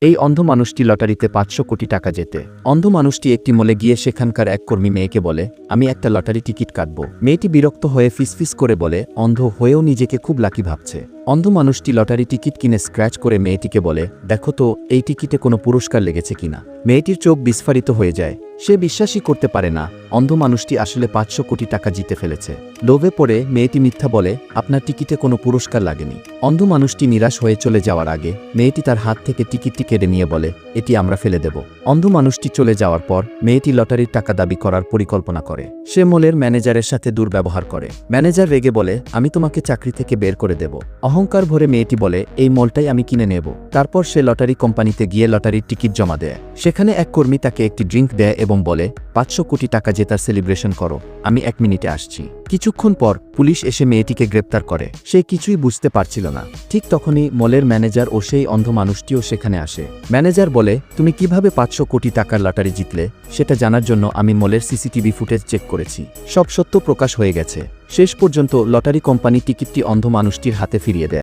এই অন্ধ মানুষটি লটারিতে ৫০০ কোটি টাকা জেতে। অন্ধ মানুষটি একটি মলে গিয়ে সেখানকার এক কর্মী মেয়েকে বলে, আমি একটা লটারি টিকিট কাটব। মেয়েটি বিরক্ত হয়ে ফিসফিস করে বলে, অন্ধ হয়েও নিজেকে খুব লাকি ভাবছে। অন্ধ মানুষটি লটারি টিকিট কিনে স্ক্র্যাচ করে মেয়েটিকে বলে, দেখো তো এই টিকিটে কোনো পুরস্কার লেগেছে কিনা। মেয়েটির চোখ বিস্ফারিত হয়ে যায়। সে বিশ্বাসই করতে পারে না অন্ধ মানুষটি আসলে ৫০০ কোটি টাকা জিতে ফেলেছে। লোভে পড়ে মেয়েটি মিথ্যা বলে, আপনার টিকিটে কোনো পুরস্কার লাগেনি। অন্ধ মানুষটি নিরাশ হয়ে চলে যাওয়ার আগে মেয়েটি তার হাত থেকে টিকিটটি কেড়ে নিয়ে বলে, এটি আমরা ফেলে দেব। অন্ধ মানুষটি চলে যাওয়ার পর মেয়েটি লটারির টাকা দাবি করার পরিকল্পনা করে। সে মলের ম্যানেজারের সাথে দুর্ব্যবহার করে। ম্যানেজার রেগে বলে, আমি তোমাকে চাকরি থেকে বের করে দেব। অহংকার ভরে মেয়েটি বলে, এই মলটাই আমি কিনে নেব। তারপর সে লটারি কোম্পানিতে গিয়ে লটারির টিকিট জমা দেয়। সেখানে এক কর্মী তাকে একটি ড্রিঙ্ক দেয় এবং বলে, ৫০০ কোটি টাকা জেতার সেলিব্রেশন করো, আমি ১ মিনিটে আসছি। কিছুক্ষণ পর পুলিশ এসে মেয়েটিকে গ্রেপ্তার করে। সে কিছুই বুঝতে পারছিল না। ঠিক তখনই মলের ম্যানেজার ও সেই অন্ধ মানুষটিও সেখানে আসে। ম্যানেজার বলে, তুমি কিভাবে ৫০০ কোটি টাকার লটারি জিতলে সেটা জানার জন্য আমি মলের সিসিটিভি ফুটেজ চেক করেছি। সব সত্য প্রকাশ হয়ে গেছে। শেষ পর্যন্ত লটারি কোম্পানি টিকিটটি অন্ধ মানুষটির হাতে ফিরিয়ে দেয়।